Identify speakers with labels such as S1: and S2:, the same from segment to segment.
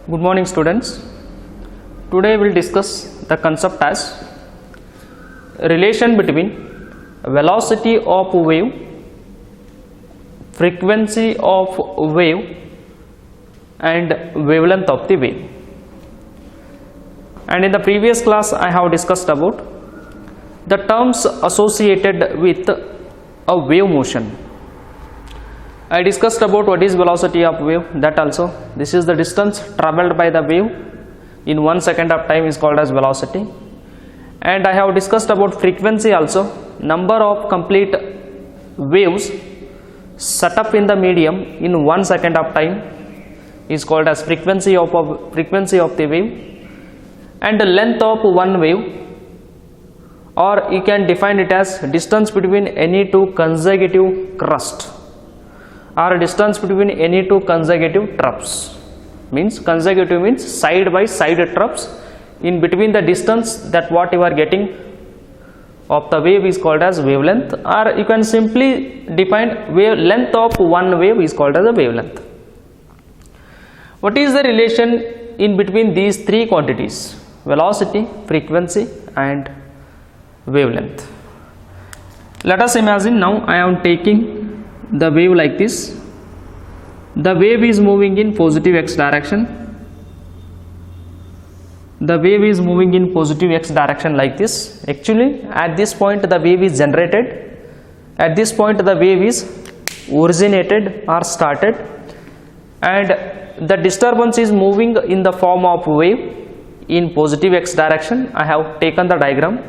S1: Good morning students. Today we will discuss the concept as relation between velocity of wave, frequency of wave and wavelength of the wave. And in the previous class I have discussed about the terms associated with a wave motion. I discussed about what is velocity of wave, that also. This is the distance travelled by the wave in 1 second of time is called as velocity. And I have discussed about frequency also. Number of complete waves set up in the medium in 1 second of time is called as frequency of the wave. And the length of one wave, or you can define it as distance between any two consecutive crusts, or distance between any two consecutive troughs. Means consecutive means side by side troughs. In between the distance that what you are getting of the wave is called as wavelength, or you can simply define length of one wave is called as a wavelength. What is the relation in between these three quantities? Velocity, frequency and wavelength. Let us imagine now I am taking the wave like this. The wave is moving in positive x direction. The wave is moving in positive x direction like this. Actually at this point the wave is generated. At this point the wave is originated or started, and the disturbance is moving in the form of wave in positive x direction. I have taken the diagram,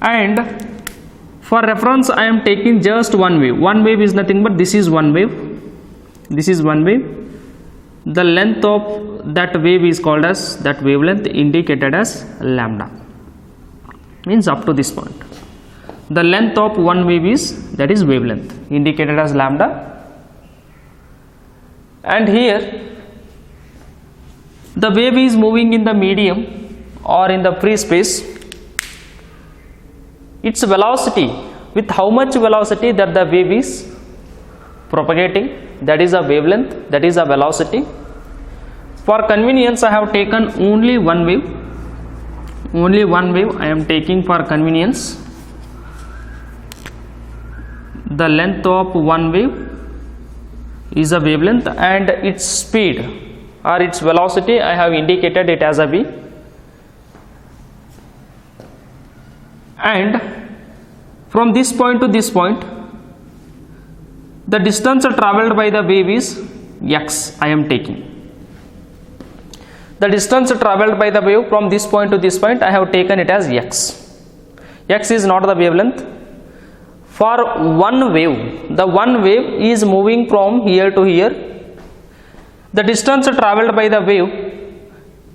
S1: and for reference I am taking just one wave. One wave is nothing but this is one wave. This is one wave. The length of that wave is called as, that wavelength indicated as lambda. Means up to this point. The length of one wave is, that is wavelength indicated as lambda. And here the wave is moving in the medium or in the free space. Its velocity, with how much velocity that the wave is propagating, that is a wavelength, that is a velocity. For convenience I have taken only one wave. Only one wave I am taking for convenience. The length of one wave is a wavelength, and its speed or its velocity I have indicated it as a v. And from this point to this point, the distance travelled by the wave is x. I am taking the distance travelled by the wave from this point to this point. I have taken it as x. X is not the wavelength. For one wave, the one wave is moving from here to here. The distance travelled by the wave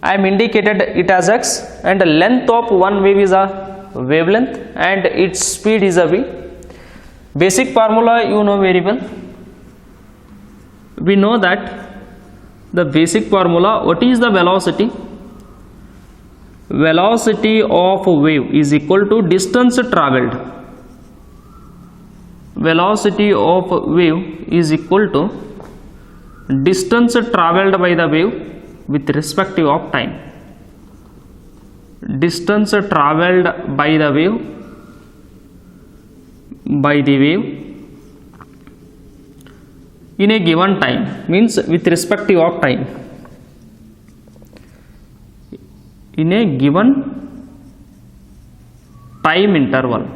S1: I am indicated it as x, and the length of one wave is a wavelength, and its speed is a v. Basic formula you know very well. We know that the basic formula, what is the velocity? Velocity of wave is equal to distance travelled. Velocity of wave is equal to distance travelled by the wave with respect of time. Distance travelled by the wave in a given time, means with respect of time, in a given time interval.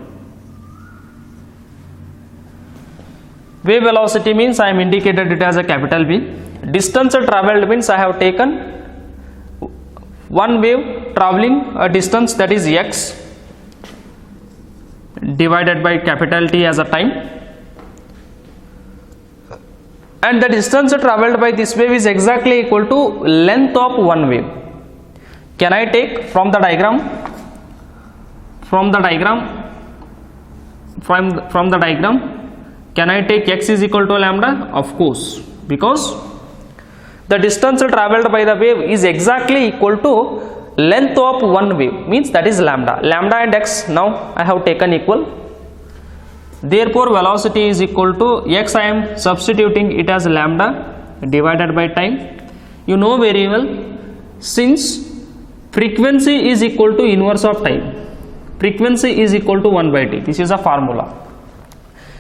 S1: Wave velocity means I am indicated it as a capital V. Distance travelled means I have taken one wave travelling a distance, that is x, divided by capital T as a time, and the distance travelled by this wave is exactly equal to length of one wave. Can I take from the diagram? From the diagram, can I take x is equal to lambda? Of course, because the distance travelled by the wave is exactly equal to length of one wave, means that is lambda. Lambda and x now I have taken equal. Therefore velocity is equal to x, I am substituting it as lambda divided by time. You know very well, since frequency is equal to inverse of time, frequency is equal to 1 by t. This is a formula.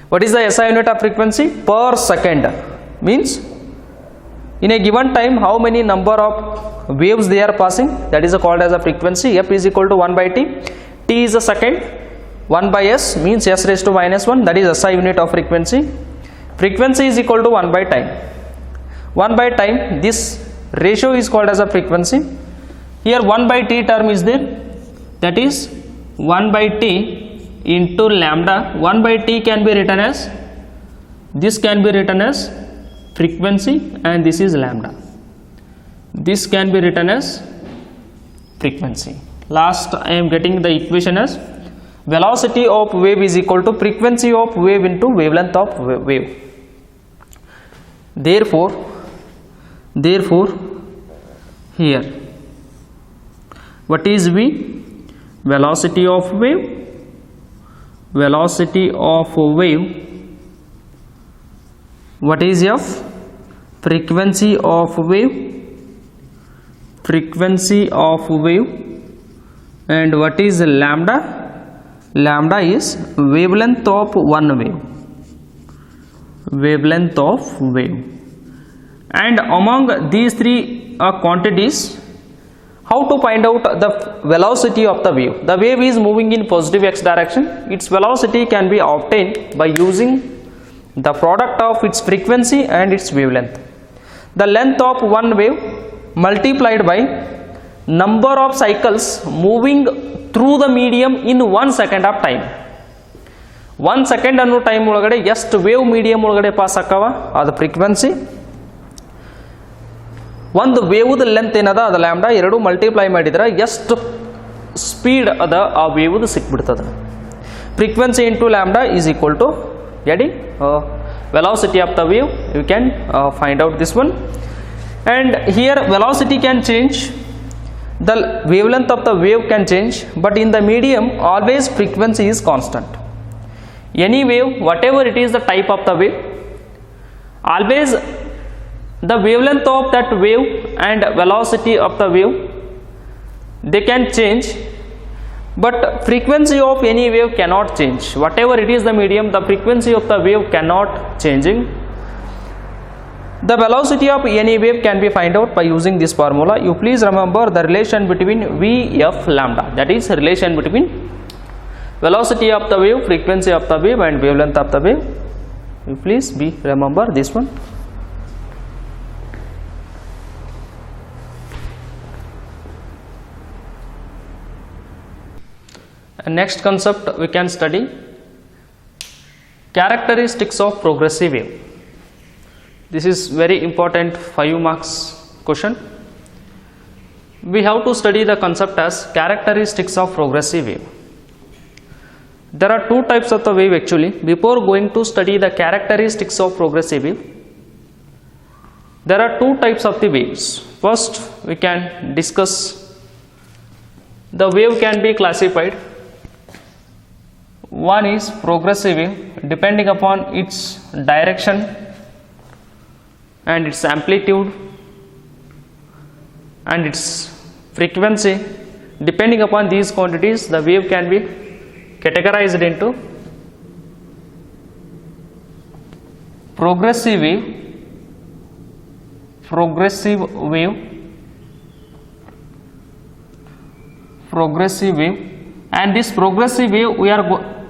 S1: What is the SI unit of frequency? Per second. Means in a given time how many number of waves they are passing, that is called as a frequency. F is equal to 1 by t. T is a second. 1 by s means s raised to minus 1, that is SI unit of frequency. Frequency is equal to 1 by time. 1 by time, this ratio is called as a frequency. Here 1 by t term is there, that is 1 by t into lambda. 1 by t can be written as, this can be written as frequency and this is lambda. This can be written as frequency. Last I am getting the equation as velocity of wave is equal to frequency of wave into wavelength of wave. Therefore here what is V? Velocity of wave. Velocity of wave. What is F? Frequency of wave. Frequency of wave. And what is lambda? Lambda is wavelength of one wave. Wavelength of wave. And among these three quantities, how to find out the velocity of the wave? The wave is moving in positive x direction. Its velocity can be obtained by using the product of its frequency and its wavelength. The length of one wave multiplied by number of cycles moving through the medium in 1 second of time. 1 second ಅನ್ನೋ time ಒಳಗಡೆ ಎಷ್ಟು wave medium ಒಳಗಡೆ pass ಆಕಾವ ಅದು frequency. ಒಂದು ವೇವ್ದ length ಏನದ ಅದು lambda, ಎರಡು multiply ಮಾಡಿದ್ರೆ ಎಷ್ಟು ಸ್ಪೀಡ್ ಅದ ಆ ವೇವ್ದು ಸಿಕ್ಬಿಡ್ತದೆ. Frequency into lambda is equal to getting velocity of the wave. You can find out this one. And here velocity can change, the wavelength of the wave can change, but in the medium always frequency is constant. Any wave, whatever it is the type of the wave, always the wavelength of that wave and velocity of the wave, they can change, but frequency of any wave cannot change. Whatever it is the medium, the frequency of the wave cannot changing. The velocity of any wave can be find out by using this formula. You please remember the relation between V, F, lambda, that is relation between velocity of the wave, frequency of the wave and wavelength of the wave. You please remember this one. And next concept we can study characteristics of progressive wave. This is very important 5 marks question. We have to study the concept as characteristics of progressive wave. There are two types of the wave actually. Before going to study the characteristics of progressive wave, there are two types of the waves. First we can discuss the wave can be classified. One is progressive wave, depending upon its direction and its amplitude and its frequency. Depending upon these quantities, the wave can be categorized into progressive wave, progressive wave, progressive wave, and this progressive wave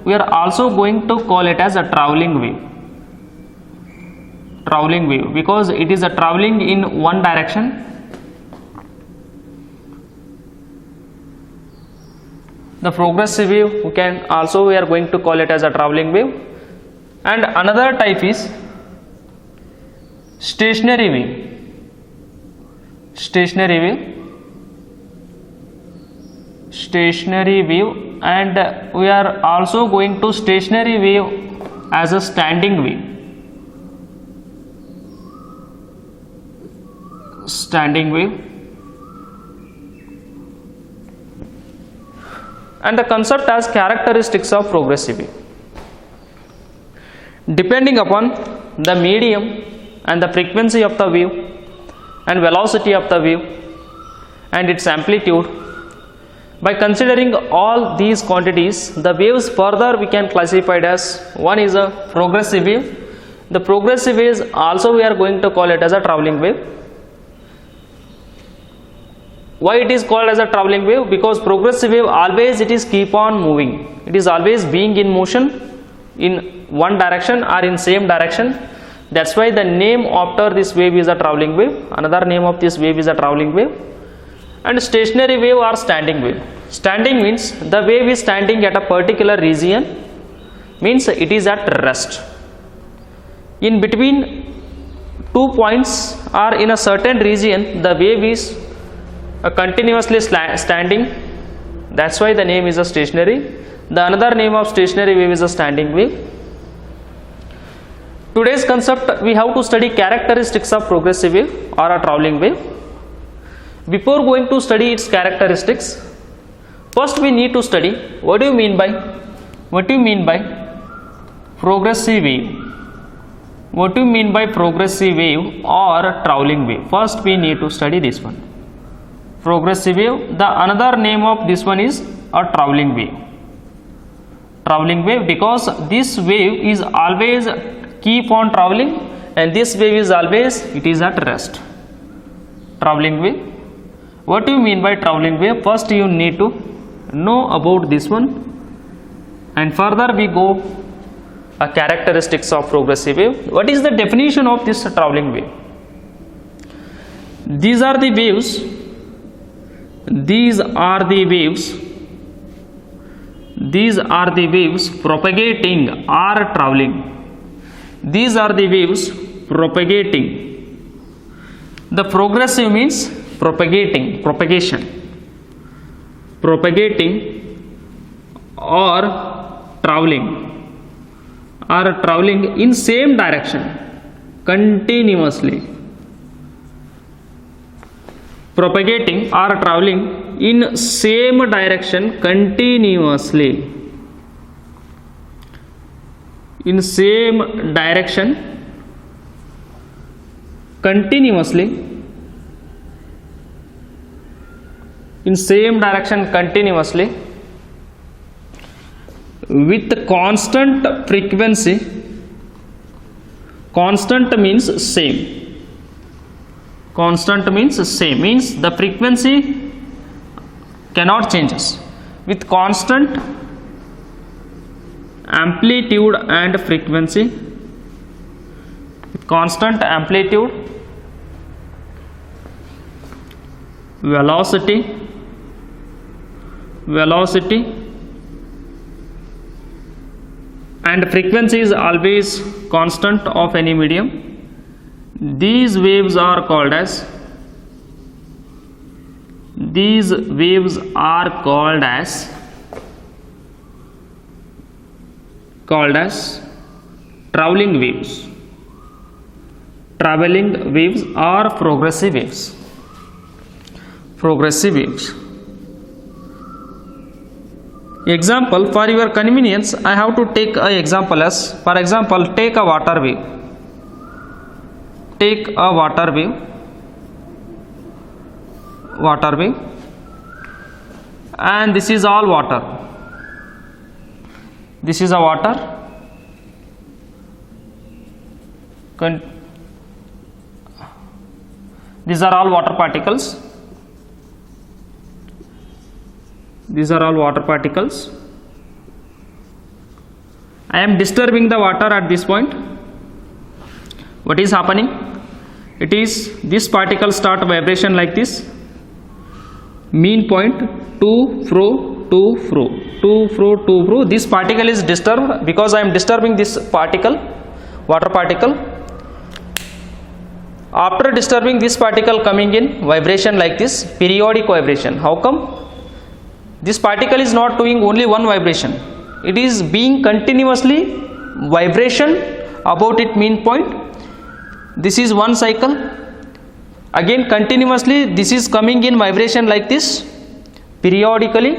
S1: we are also going to call it as a traveling wave. Traveling wave, because it is a traveling in one direction. The progressive wave we are going to call it as a traveling wave. And another type is stationary wave. Stationary wave. Stationary wave, and we are also going to stationary wave as a standing wave. Standing wave. And the concept as characteristics of progressive wave. Depending upon the medium and the frequency of the wave and velocity of the wave and its amplitude. By considering all these quantities, the waves further we can classify it as, one is a progressive wave. The progressive waves also we are going to call it as a travelling wave. Why it is called as a travelling wave? Because progressive wave always it is keep on moving. It is always being in motion in one direction or in same direction. That's why the name after this wave is a travelling wave. Another name of this wave is a travelling wave. And stationary wave or standing wave. Standing means the wave is standing at a particular region, means it is at rest. In between 2 points or in a certain region, the wave is continuously standing. That's why the name is a stationary. The another name of stationary wave is a standing wave. Today's concept, we have to study characteristics of progressive wave or a travelling wave. Before going to study its characteristics, first we need to study what do you mean by progressive wave. What do you mean by progressive wave or travelling wave? First we need to study this one. Progressive wave, the another name of this one is a travelling wave. Travelling wave because this wave is always keep on travelling and this wave is always it is at rest. Travelling wave. What do you mean by travelling wave? First you need to know about this one and further we go characteristics of progressive wave. What is the definition of this travelling wave? These are the waves. These are the waves propagating or travelling. These are the waves propagating. The progressive means propagation or travelling in same direction continuously. Propagating or travelling in same direction continuously. In same direction continuously. In same direction continuously with constant frequency. Constant means same. Constant means same, means the frequency cannot changes. With constant amplitude and frequency. With constant amplitude, velocity and frequency is always constant of any medium. These waves are called as travelling waves. Travelling waves or progressive waves. Progressive waves. Example, for your convenience, I have to take an example as, for example, take a water wave. Take a water wave, and this is all water. This is a water. These are all water particles. These are all water particles. I am disturbing the water at this point. What is happening? It is this particle start vibration like this. Mean point to fro. This particle is disturbed because I am disturbing this particle, water particle. After disturbing this particle coming in vibration like this, periodic vibration. How come? This particle is not doing only one vibration. It is being continuously vibration about its mean point. This is one cycle. Again continuously this is coming in vibration like this periodically,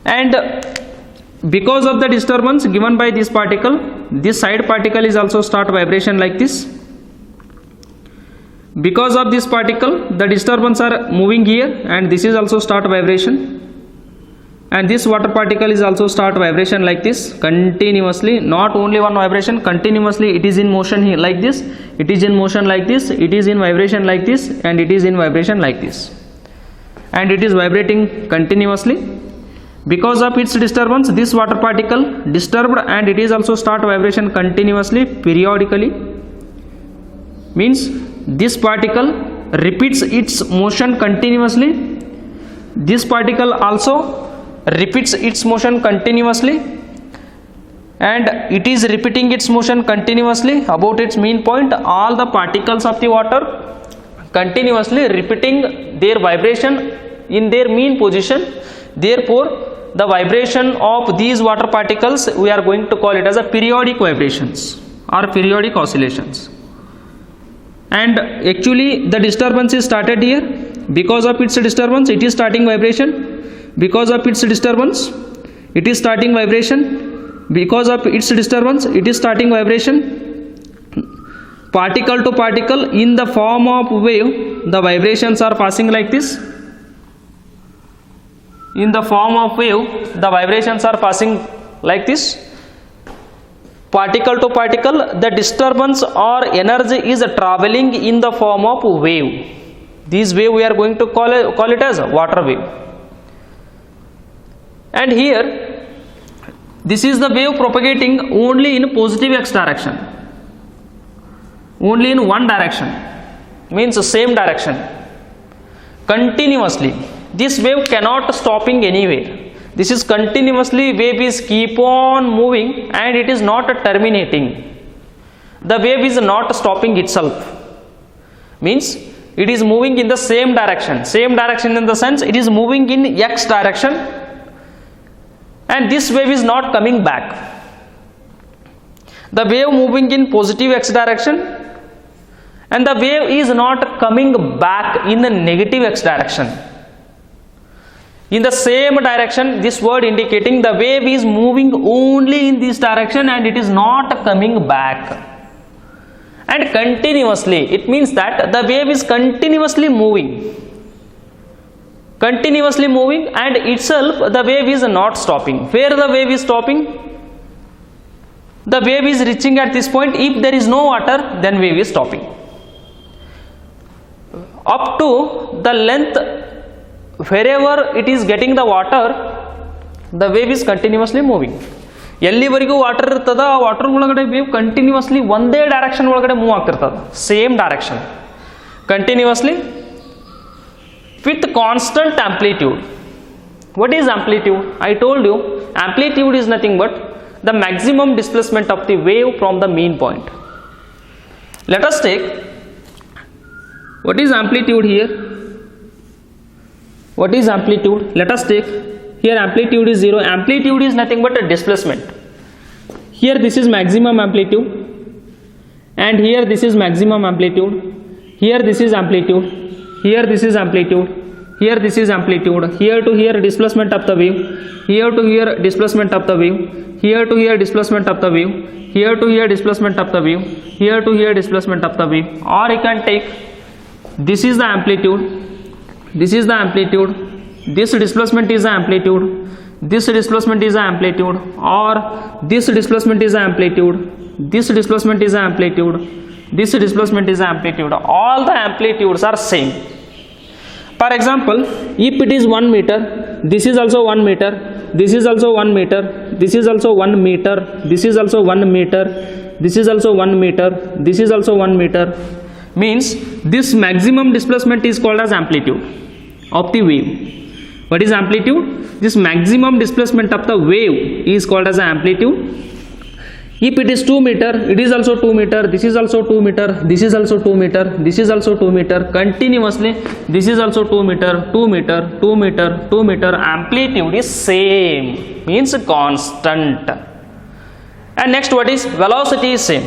S1: and because of the disturbance given by this particle, this side particle is also start vibration like this. Because of this particle, the disturbance are moving here, and this is also start vibration, and this water particle is also start vibration like this continuously. Not only one vibration, continuously it is in motion here like this, it is in motion like this, it is in vibration like this, and it is in vibration like this, and it is vibrating continuously. Because of its disturbance, this water particle disturbed, and it is also start vibration continuously periodically. Means this particle repeats its motion continuously, this particle also repeats its motion continuously, and it is repeating its motion continuously about its mean point. All the particles of the water continuously repeating their vibration in their mean position. Therefore the vibration of these water particles, we are going to call it as a periodic vibrations or periodic oscillations. And actually the disturbance is started here. Because of its disturbance, it is starting vibration. Because of its disturbance, it is starting vibration. Because of its disturbance, it is starting vibration. Particle to particle in the form of wave, the vibrations are passing like this. In the form of wave, the vibrations are passing like this. Particle to particle, the disturbance or energy is traveling in the form of wave. This wave we are going to call it as water wave. And here, this is the wave propagating only in positive x direction, only in one direction, means the same direction, continuously. This wave cannot stopping anywhere. This is continuously, wave is keep on moving, and it is not terminating. The wave is not stopping itself. Means it is moving in the same direction. Same direction in the sense it is moving in x direction, and this wave is not coming back. The wave moving in positive x direction, and the wave is not coming back in the negative x direction. In the same direction, this word indicating the wave is moving only in this direction, and it is not coming back. And continuously, it means that the wave is continuously moving. Continuously moving, and itself the wave is not stopping. Where the wave is stopping? The wave is reaching at this point. If there is no water, then wave is stopping. Up to the length wherever it is getting the water, the wave is continuously moving. ಎಲ್ಲಿವರೆಗೂ water ಇರ್ತದ ಆ water ಒಳಗಡೆ wave continuously ಒಂದೇ direction ಒಳಗಡೆ move ಆಗ್ತಿರ್ತದ, same direction continuously with constant amplitude. What is amplitude? I told you amplitude is nothing but the maximum displacement of the wave from the mean point. Let us take, what is amplitude here? What is amplitude? Let us take, here amplitude is 0. Amplitude is nothing but a displacement. Here this is maximum amplitude, and here this is maximum amplitude. Here this is amplitude. Here this is amplitude. Here this is amplitude. Here to here displacement of the wave. Here to here displacement of the wave. Here to here displacement of the wave. Here to here displacement of the wave. Here to here displacement of the wave. Or you can take, this is the amplitude. This is the amplitude. This displacement is the amplitude. This displacement is the amplitude. Or this displacement is the amplitude. This displacement is the amplitude. This displacement is the amplitude. All the amplitudes are same. For example, if it is 1 meter, this is also 1 meter, this is also 1 meter, this is also 1 meter, this is also 1 meter, this is also 1 meter, this is also 1 meter, means this maximum displacement is called as amplitude of the wave. What is amplitude? This maximum displacement of the wave is called as amplitude. If it is 2 meter, it is also 2 meter, this is also 2 meter, this is also 2 meter, this is also 2 meter, continuously this is also 2 meter, 2 meter, 2 meter, 2 meter, amplitude is same, means constant. And next, what is velocity? Is same.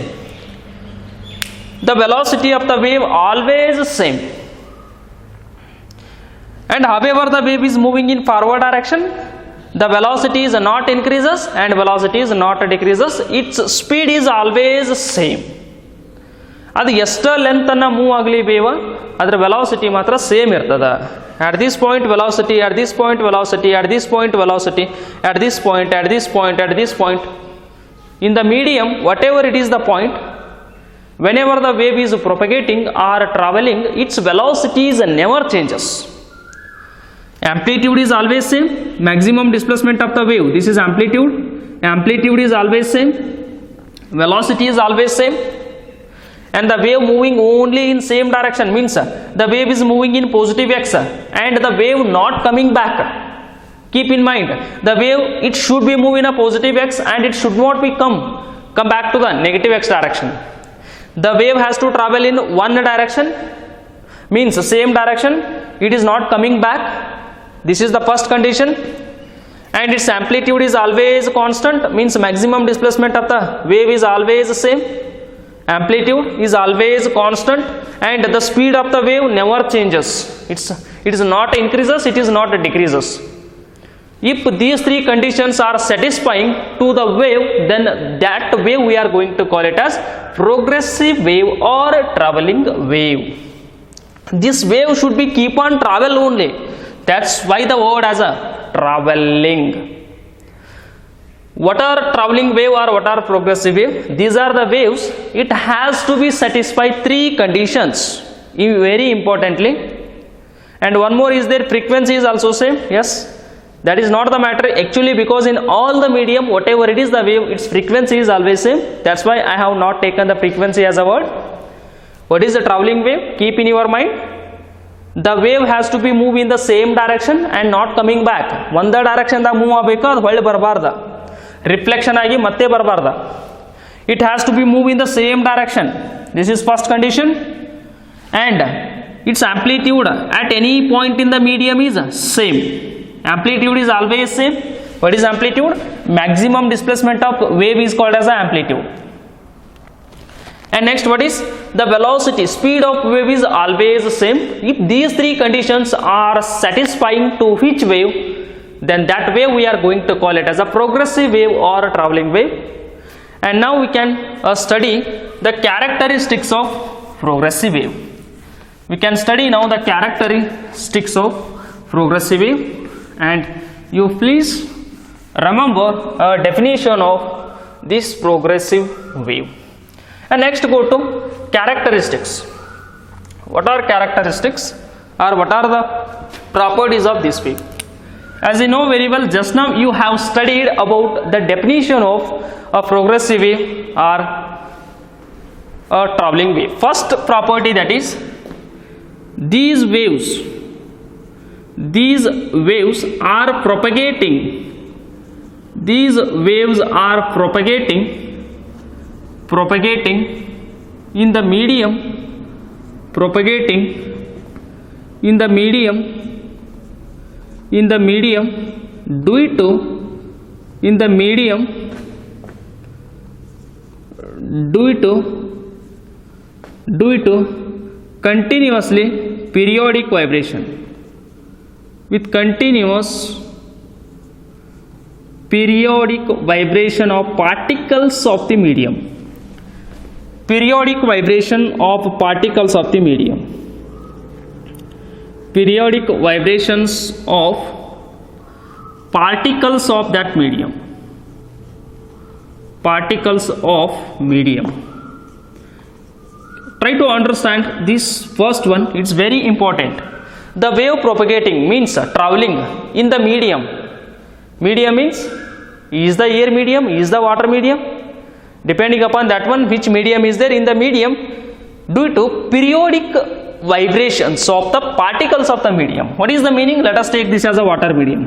S1: The velocity of the wave always same. And however the wave is moving in forward direction, the velocity is not increases and velocity is not decreases, its speed is always same. ಅದು ಎಷ್ಟು ಲೆಂತನ್ನು move ಆಗಲಿ wave ಅದರ velocity ಮಾತ್ರ same ಇರ್ತದೆ. at this point velocity, at this point velocity, at this point velocity, at this point, at this point, at this point, in the medium whatever it is the point, whenever the wave is propagating or traveling, its velocity is never changes. Amplitude is always same, maximum displacement of the wave, this is amplitude, amplitude is always same, velocity is always same, and the wave moving only in same direction means the wave is moving in positive x and the wave not coming back. Keep in mind, the wave it should be moving in a positive x and it should not be come back to the negative x direction. The wave has to travel in one direction, means same direction, it is not coming back. This is the first condition. And its amplitude is always constant, means maximum displacement of the wave is always the same, amplitude is always constant, and the speed of the wave never changes. It is not increases, it is not decreases. If these three conditions are satisfying to the wave, then that wave we are going to call it as progressive wave or traveling wave. This wave should be keep on travel only, that's why the word as a traveling. What are traveling wave or what are progressive wave? These are the waves, it has to be satisfied three conditions very importantly, and one more is their frequency is also same. Yes, that is not the matter actually, because in all the medium whatever it is the wave, its frequency is always same, that's why I have not taken the frequency as a word. What is the traveling wave? Keep in your mind, the wave has to be moved in the same direction and not coming back. ಒಂದೇ direction ದಾಗ move ಆಗಬೇಕು, ಅದು ಹೊಳ್ಳಿ ಬರಬಾರ್ದು, reflection ಆಗಿ ಮತ್ತೆ ಬರಬಾರ್ದು. It has to be moved in the same direction, this is first condition, and its amplitude at any point in the medium is same. Amplitude is always same. What is amplitude? Maximum displacement of wave is called as amplitude. And next, what is the velocity? Speed of wave is always same. If these three conditions are satisfying to which wave, then that wave we are going to call it as a progressive wave or a traveling wave. And now we can study the characteristics of progressive wave. We can study now the characteristics of progressive wave, and you please remember a definition of this progressive wave. And next go to characteristics. What are characteristics or what are the properties of this wave? As you know very well, just now you have studied about the definition of a progressive wave or a traveling wave. First property, that is these waves are propagating, these waves are propagating in the medium, propagating in the medium due to continuously periodic vibration, with continuous periodic vibration of particles of the medium, periodic vibration of particles of the medium, periodic vibrations of particles of that medium, particles of medium. Try to understand this first one, it's very important. The wave propagating means traveling in the medium. Medium means, is the air medium, is the water medium, depending upon that one which medium is there in the medium, due to periodic vibrations of the particles of the medium. What is the meaning? Let us take this as a water medium.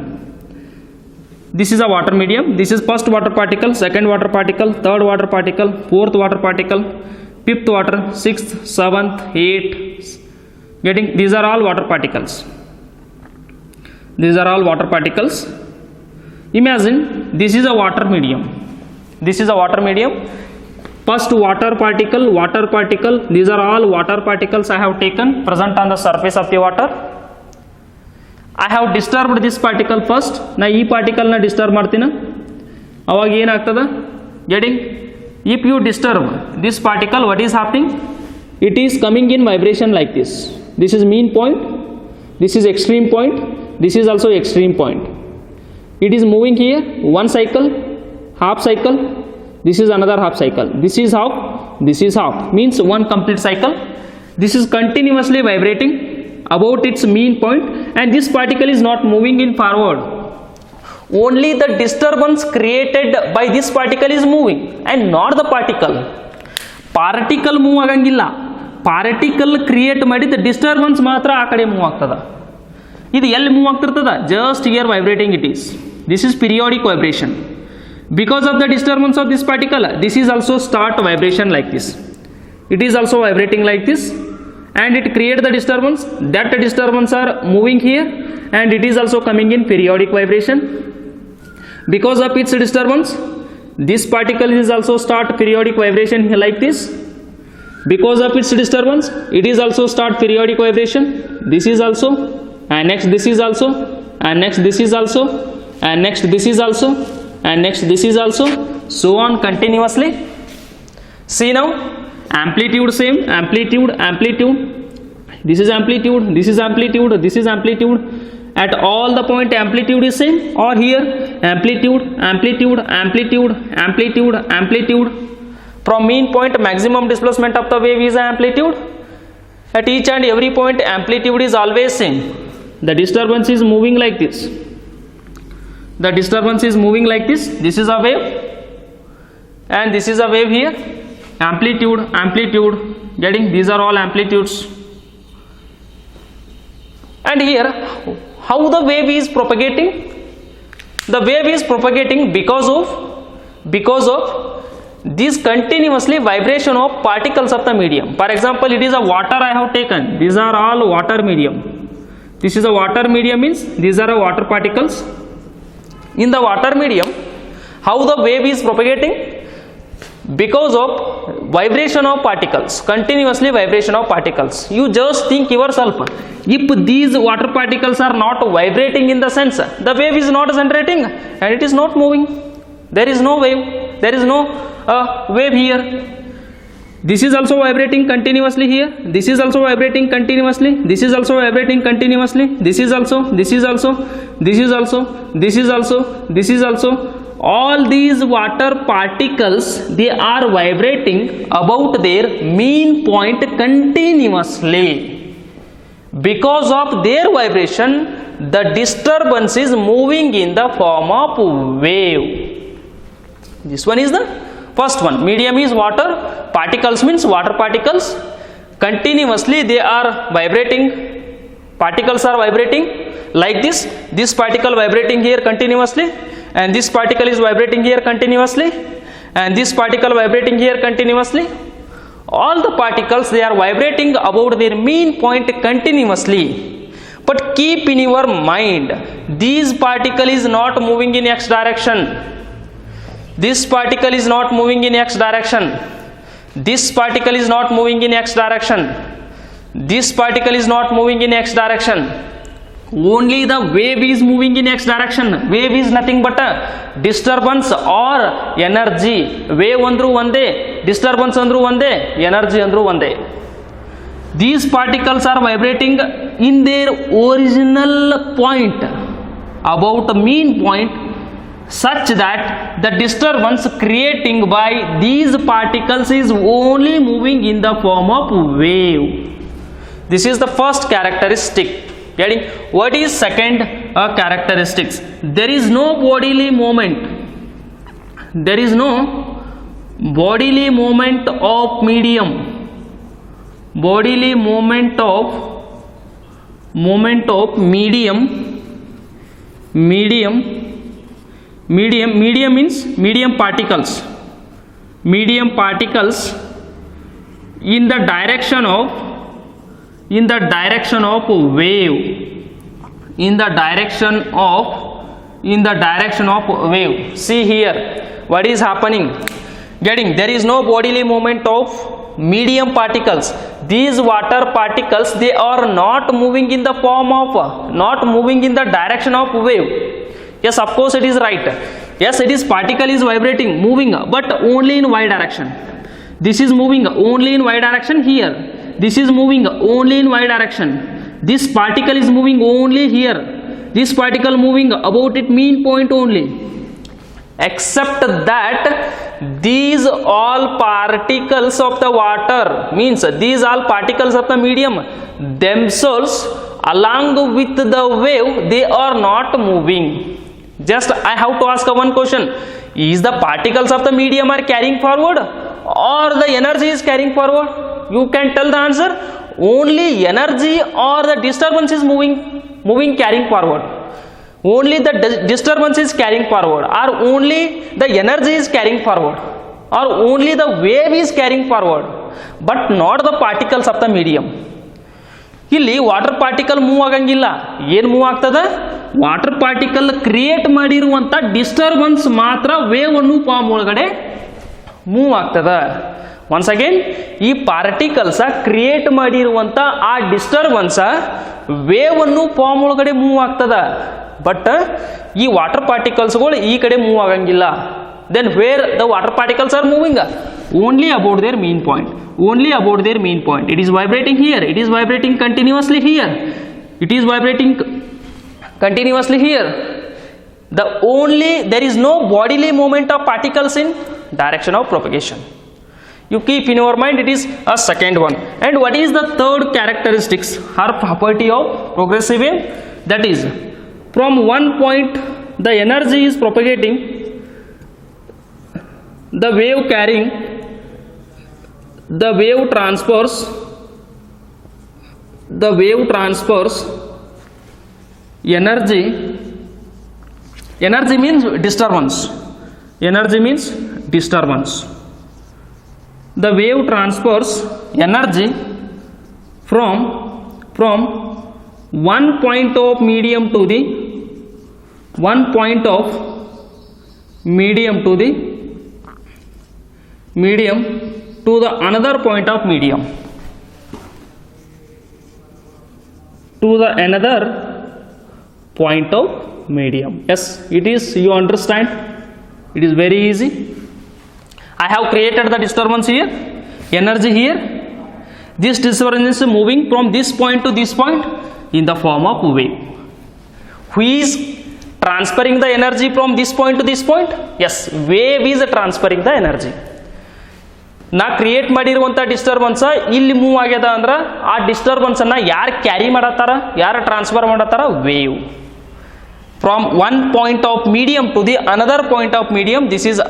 S1: This is a water medium, this is first water particle, second water particle, third water particle, fourth water particle, fifth water, sixth, seventh, eighth, getting, these are all water particles. These are all water particles. Imagine this is a water medium. This is a water medium. First water particle, these are all water particles I have taken present on the surface of the water. I have disturbed this particle first. ನಾ ಈ ಪಾರ್ಟಿಕಲ್ನ disturb ಮಾಡ್ತೀನಿ, ಅವಾಗ ಏನಾಗ್ತದೆ getting. If you disturb this particle, what is happening? It is coming in vibration like this. This is mean point, this is extreme point, this is also extreme point. It is moving here, one cycle, half cycle, this is another half cycle, this is half, this is half, means one complete cycle. This is continuously vibrating about its mean point, and this particle is not moving in forward. Only the disturbance created by this particle is moving and not the particle. Particle move agangilla, particle create ಮಾಡಿದ disturbance ಮಾತ್ರ ಆ ಕಡೆ move ಆಗ್ತದ. ಇದು ಎಲ್ಲಿ move ಆಗ್ತಿರ್ತದ? Just here vibrating it is. This is periodic vibration. Because of the disturbance of this particle, this is also start vibration like this. It is also vibrating like this and it create the disturbance. That disturbance are moving here and it is also coming in periodic vibration. Because of its disturbance, this particle is also start periodic vibration here like this. Because of its disturbance, it is also start periodic vibration. This is also, and next this is also, and next this is also, and next this is also, and next this is also, so on continuously. See now, amplitude same, amplitude, amplitude. This is amplitude, this is amplitude, this is amplitude. At all the point amplitude is same, or here amplitude, amplitude, amplitude, amplitude, amplitude. From mean point, maximum displacement of the wave is amplitude. At each and every point, amplitude is always same. The disturbance is moving like this. The disturbance is moving like this. This is a wave, and this is a wave here. Amplitude, amplitude. Getting these are all amplitudes. And here, how the wave is propagating? The wave is propagating because of this continuously vibration of particles of the medium. For example, it is a water I have taken. These are all water medium. This is a water medium, means these are water particles. In the water medium, how the wave is propagating? Because of vibration of particles, continuously vibration of particles. You just think yourself, if these water particles are not vibrating in the sense, the wave is not generating and it is not moving. There is no wave, there is no wave here. This is also vibrating continuously here, this is also vibrating continuously, this is also vibrating continuously, this is also, this is also, this is also, this is also, this is also. All these water particles, they are vibrating about their mean point continuously. Because of their vibration, the disturbance is moving in the form of wave. This one is the first one. Medium is water, particles means water particles. Continuously they are vibrating, particles are vibrating like this. This particle vibrating here continuously, and this particle is vibrating here continuously, and this particle vibrating here continuously. All the particles, they are vibrating about their mean point continuously. But keep in your mind, this particle is not moving in x direction. This particle is not moving in x direction. This particle is not moving in x direction. This particle is not moving in x direction. Only the wave is moving in x direction. Wave is nothing but a disturbance or energy. Wave andru onde, disturbance andru onde, energy andru onde. These particles are vibrating in their original point about mean point, such that the disturbance creating by these particles is only moving in the form of wave. This is the first characteristic. Getting what is second characteristics? There is no bodily movement. There is no bodily movement of medium. Bodily movement of medium. Medium means medium particles. Medium particles in the direction of wave. In the direction of wave. See here what is happening. Getting there is no bodily movement of medium particles. These water particles, they are not moving in the form of, not moving in the direction of wave. Yes, of course it is right. Yes, it is particle is vibrating, moving, but only in y direction. This is moving only in y direction here. This is moving only in y direction. This particle is moving only here. This particle moving about its mean point only. Except that these all particles of the water, means these all particles of the medium themselves along with the wave, they are not moving. Just I have to ask one question: is the particles of the medium are carrying forward or the energy is carrying forward? You can tell the answer. Only energy or the disturbance is moving carrying forward. Only the disturbance is carrying forward, or only the energy is carrying forward, or only the wave is carrying forward, but not the particles of the medium. ಇಲ್ಲಿ water particle move ಆಗಂಗಿಲ್ಲ. ಏನು move ಆಗ್ತದ? Water particle create ಮಾಡಿರುವಂಥ disturbance ಮಾತ್ರ wave ಅನ್ನು form ಒಳಗಡೆ move ಆಗ್ತದ. Once again, ಈ ಪಾರ್ಟಿಕಲ್ಸ ಕ್ರಿಯೇಟ್ ಮಾಡಿರುವಂಥ ಆ ಡಿಸ್ಟರ್ಬೆನ್ಸ್ ವೇವ್ ಅನ್ನು ಫಾರ್ಮ್ ಒಳಗಡೆ ಮೂವ್ ಆಗ್ತದ. ಬಟ್ ಈ ವಾಟರ್ ಪಾರ್ಟಿಕಲ್ಸ್ಗಳು ಈ ಕಡೆ ಮೂವ್ ಆಗಂಗಿಲ್ಲ. Then where the water particles are moving? Only about their mean point. Only about their mean point. It is vibrating here. It is vibrating continuously here. It is vibrating continuously here. There is no bodily movement of particles in direction of propagation. You keep in your mind, it is a second one. And what is the third characteristics or property of progressive wave? That is, from one point the energy is propagating, the wave carrying, the wave transfers energy. Energy means disturbance. Energy means disturbance. The wave transfers energy from one point of medium to the medium to the another point of medium, to the another point of medium. Yes, it is, you understand, it is very easy. I have created the disturbance here, energy here. This disturbance is moving from this point to this point in the form of wave. Who is transferring the energy from this point to this point? Yes, wave is transferring the energy. ನಾ create ಮಾಡಿರುವಂಥ disturbance ಇಲ್ಲಿ move ಆಗ್ಯದ ಅಂದ್ರೆ ಆ ಡಿಸ್ಟರ್ಬೆನ್ಸನ್ನು ಯಾರು carry ಮಾಡತ್ತಾರ, ಯಾರು ಟ್ರಾನ್ಸ್ಫರ್ ಮಾಡತ್ತಾರ? Wave. From one point of medium to the another point of medium. This is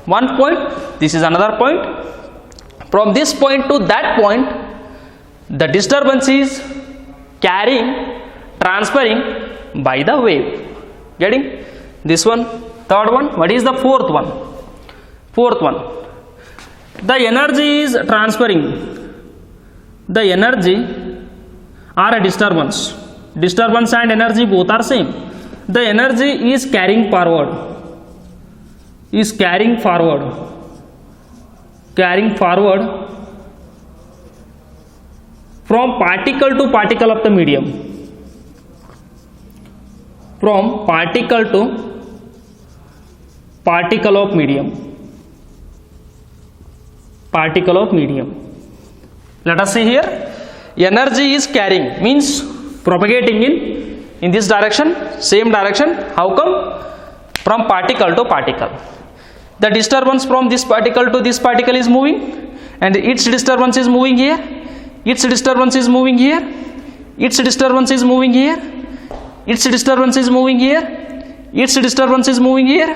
S1: one point, this is another point. From this point to that point, the disturbance is carrying, transferring by the wave. Getting this one? Third one. What is the fourth one? Fourth one, the energy is transferring. The energy or a disturbance and energy both are same. The energy is carrying forward, from particle to particle of the medium, from particle to particle of medium. Let us see here. Energy is carrying means propagating in this direction, same direction. How come? From particle to particle. The disturbance from this particle to this particle is moving, and its disturbance is moving here, its disturbance is moving here, its disturbance is moving here, its disturbance is moving here, its disturbance is moving here,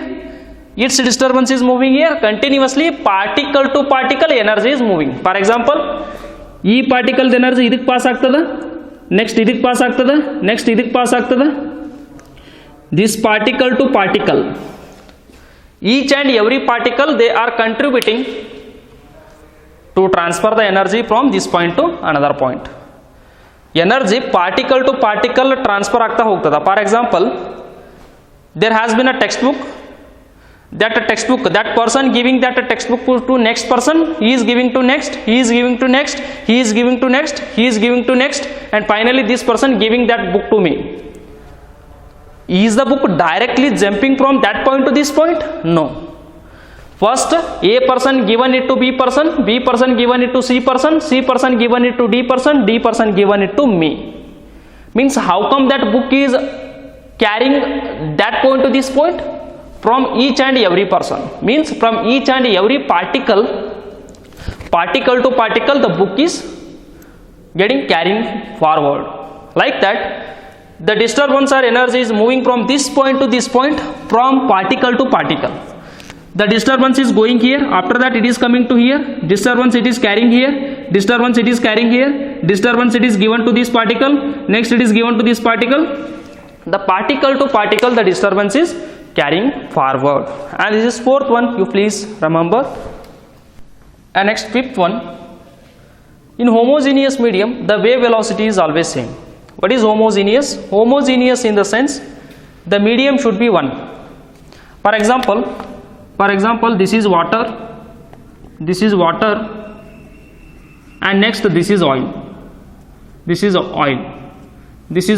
S1: its disturbance is moving here. Continuously particle to particle energy is moving. For example, ಈ particle energy ಇದಕ್ಕೆ pass ಆಗ್ತದ, next ಇದಕ್ಕೆ pass ಆಗ್ತದ, next ಇದಕ್ಕೆ pass ಆಗ್ತದ. This particle to particle, each and every particle, they are contributing to transfer the energy from this point to another point. Energy particle to particle transfer ಆಗ್ತಾ ಹೋಗ್ತದ. For example, there has been a textbook that textbook, that person giving that textbook to next person, he is giving to next, he is giving to next, he is giving to next, he is giving to next, and finally this person giving that book to me. Is the book directly jumping from that point to this point? No. First A person given it to B person given it to C person given it to D person given it to me. Means how come that book is carrying that point to this point? From each and every person, means from each and every particle to particle, the book is getting carrying forward. Like that, the disturbance or energy is moving from this point to this point, from particle to particle. The disturbance is going here, after that it is coming to here, disturbance it is carrying here, disturbance it is carrying here, disturbance it is given to this particle, next it is given to this particle. The particle to particle, the disturbance is carrying forward. And this is fourth one, you please remember. And next fifth one, in homogeneous medium the wave velocity is always same. What is homogeneous? Homogeneous in the sense the medium should be one. For example, this is water, and next this is oil, this is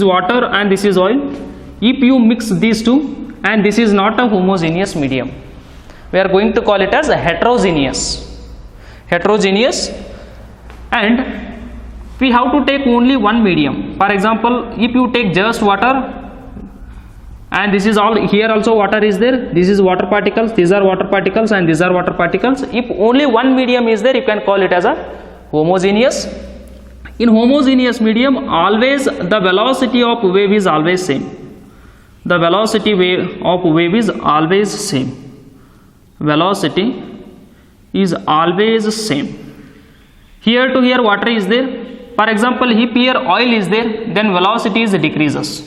S1: water and this is oil. If you mix these two, and this is not a homogeneous medium, we are going to call it as a heterogeneous, and we have to take only one medium. For example, if you take just water, and this is all, here also water is there, this is water particles, these are water particles, and these are water particles. If only one medium is there, you can call it as a homogeneous. In homogeneous medium, always the velocity of wave is always same. The velocity of wave is always same. Velocity is always same. Here to here water is there. For example, if here oil is there, then velocity is decreases.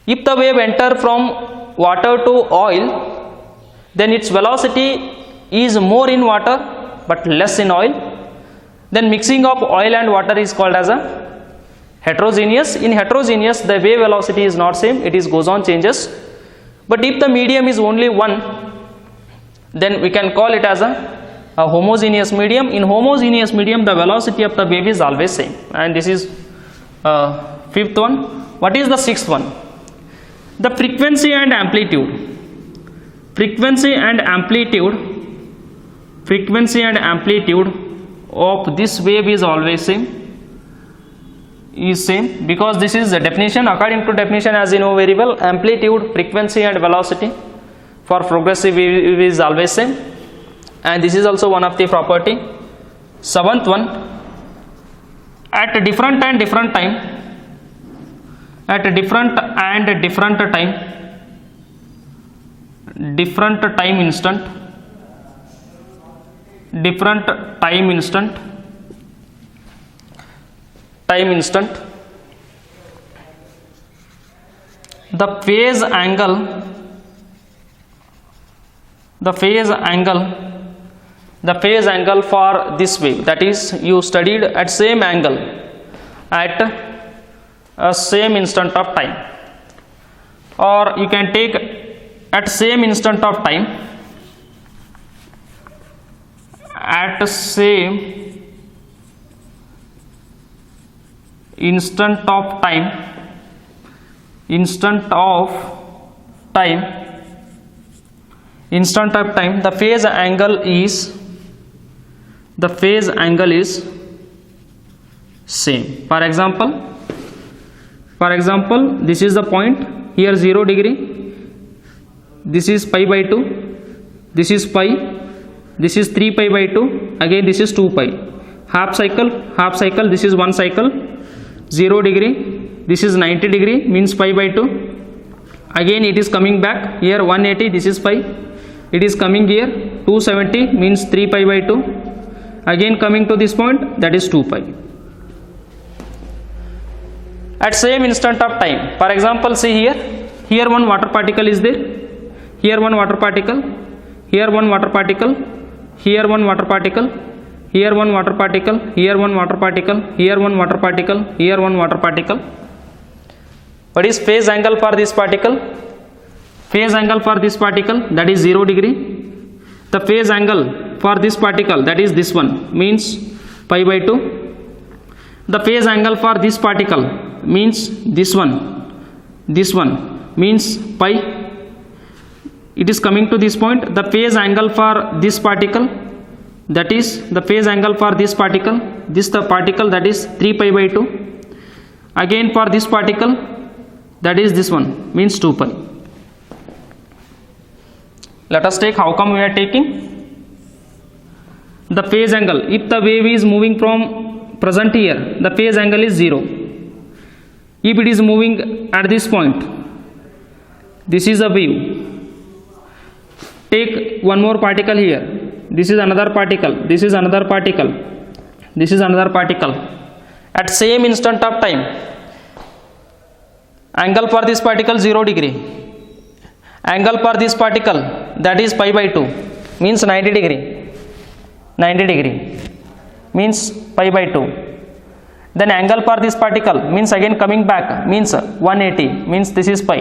S1: If the wave enter from water to oil, then its velocity is more in water but less in oil. Then mixing of oil and water is called as a heterogeneous. In heterogeneous, the wave velocity is not same, it is goes on changes. But if the medium is only one, then we can call it as a homogeneous medium. In homogeneous medium, the velocity of the wave is always same. And this is fifth one. What is the sixth one? The frequency and amplitude. Frequency and amplitude of this wave is always same. Because this is the definition. According to definition, as you know very well, amplitude, frequency and velocity for progressive wave is always same. And this is also one of the property. Seventh one, at a different and different time, different time instant, the phase angle for this wave, that is, you studied at same angle at a same instant of time, or you can take at same instant of time, at same instant of time, the phase angle is same. For example, this is the point, here 0 degree, this is pi by 2, this is pi, this is 3 pi by 2, again this is 2 pi. Half cycle, this is 1 cycle. 0 degree, this is 90 degree, means pi by 2. Again it is coming back, here 180, this is pi. It is coming here 270, means 3 pi by 2. Again coming to this point, that is 2 pi. At same instant of time, for example, see here one water particle is there, here one water particle, here one water particle, here one water particle, here one water particle, here one water particle, here one water particle, here one water particle. What is phase angle for this particle? phase angle for this particle, that is 0 degree. The phase angle for this particle, that is this one, means pi by 2. The phase angle for this particle means this one means pi. It is coming to this point. The phase angle for this particle, that is the phase angle for this particle, this the particle, that is 3 pi by 2. Again for this particle, that is this one, means 2 pi. Let us take how come we are taking the phase angle. If the wave is moving from present here, the phase angle is 0. If it is moving at this point, this is a wave. Take one more particle here. This is another particle. This is another particle. This is another particle. At same instant of time, angle for this particle 0 degree. Angle for this particle, that is pi by 2, means 90 degree. 90 degree means pi by 2. Then angle for this particle means again coming back, means 180, means this is pi.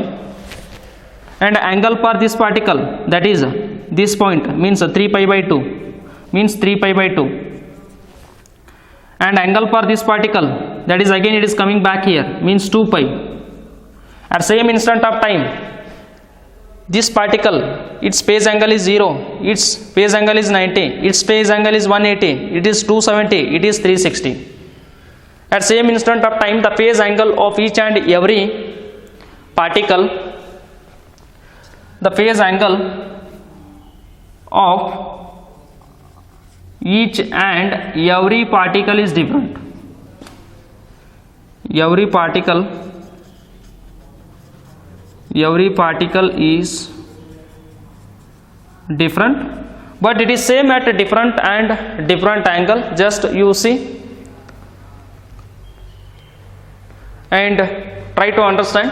S1: And angle for this particle, that is this point, means 3 pi by 2, means 3 pi by 2. And angle for this particle, that is again it is coming back here, means 2 pi. At same instant of time, this particle, its phase angle is 0, its phase angle is 90, its phase angle is 180, it is 270, it is 360. At same instant of time, the phase angle of each and every particle, the phase angle of each and every particle is different. Every particle is different, but it is same at a different and different angle. Just you see and try to understand.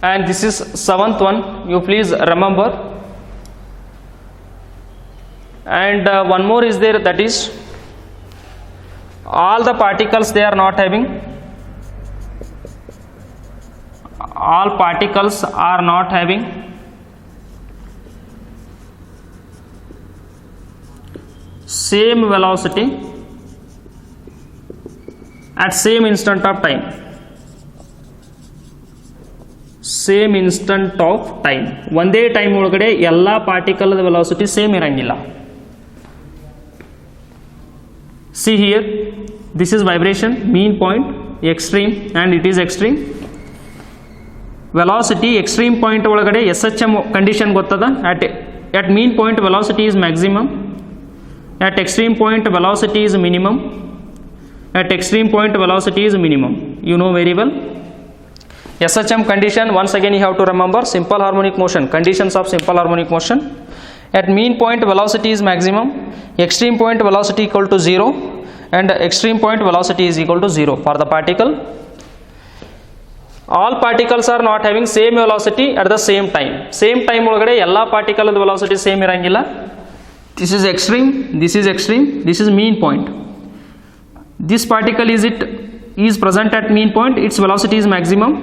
S1: And this is 7th one, you please remember. And one more is there, that is all the particles, they are not having, all particles are not having same velocity at same instant of time. Same instant of time. ಒಂದೇ time ಒಳಗಡೆ ಎಲ್ಲ particle velocity same ಇರಂಗಿಲ್ಲ. See here, this is vibration, mean point, extreme, and it is extreme. Velocity extreme point ಒಳಗಡೆ SHM condition ಗೊತ್ತದ. At mean point velocity is maximum, at extreme point velocity is minimum, at extreme point velocity is minimum. You know very well. SHM condition, once again you have to remember, simple harmonic motion, conditions of simple harmonic motion. At mean point velocity is maximum, extreme point velocity equal to 0, and extreme point velocity is equal to 0 for the particle. All particles are not having same velocity at the same time. Same time ಒಳಗಡೆ ಎಲ್ಲ particle velocity same ಇರಂಗಿಲ್ಲ. This is extreme, this is extreme, this is mean point. This particle is present at mean point, its velocity is maximum.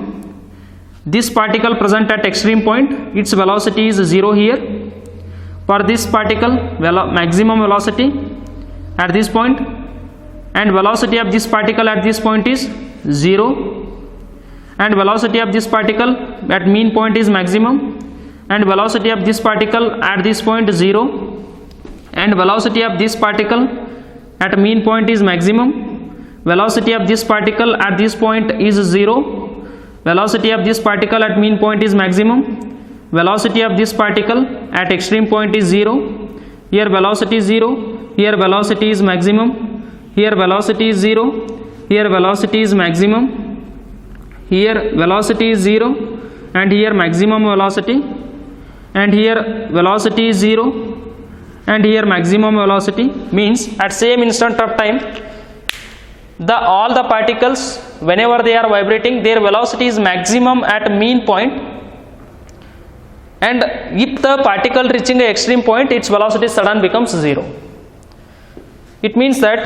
S1: This particle present at extreme point, its velocity is 0 here. For this particle, maximum velocity at this point, and velocity of this particle at this point is 0, and velocity of this particle at mean point is maximum, and velocity of this particle at this point 0, and velocity of this particle at mean point is maximum, velocity of this particle at this point is 0, velocity of this particle at mean point is maximum, velocity of this particle at extreme point is 0, here velocity is 0, here velocity is maximum, here velocity is 0, here velocity is maximum, here velocity is 0, and here maximum velocity, and here velocity is 0, and here maximum velocity. Means at same instant of time, all the particles, whenever they are vibrating, their velocity is maximum at mean point, and if the particle reaching the extreme point, its velocity sudden becomes 0. It means that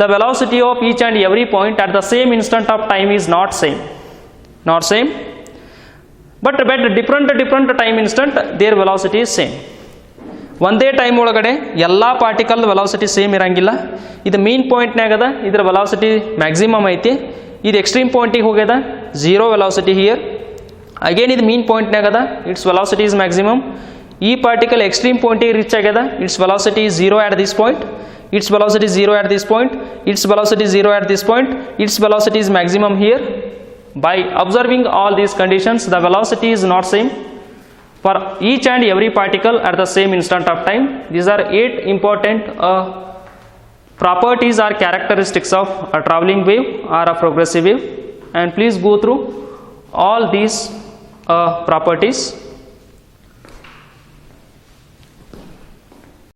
S1: the velocity of each and every point at the same instant of time is not same, but different time instant their velocity is same. ಒಂದೇ time ಒಳಗಡೆ ಎಲ್ಲ particle velocity same ಇರಂಗಿಲ್ಲ. ಇದು mean ಪಾಯಿಂಟ್ನಾಗ ಅದ, ಇದರ velocity maximum ಐತಿ. ಇದು ಎಕ್ಸ್ಟ್ರೀಮ್ ಪಾಯಿಂಟಿಗೆ ಹೋಗ್ಯದ, ಝೀರೋ ವೆಲಾಸಿಟಿ ಹಿಯರ್. ಅಗೇನ್ ಇದು ಮೀನ್ ಪಾಯಿಂಟ್ನಾಗ ಅದ, ಇಟ್ಸ್ ವೆಲಾಸಿಟಿ ಇಸ್ ಮ್ಯಾಕ್ಸಿಮಮ್. ಈ ಪಾರ್ಟಿಕಲ್ ಎಕ್ಸ್ಟ್ರೀಮ್ ಪಾಯಿಂಟಿಗೆ ರೀಚ್ ಆಗ್ಯದ, its velocity is zero at this point, its velocity is 0 at this point, its velocity is 0 at this point, its velocity is maximum here. By observing all these conditions, the velocity is not same for each and every particle at the same instant of time. These are 8 important properties or characteristics of a travelling wave or a progressive wave, and please go through all these properties.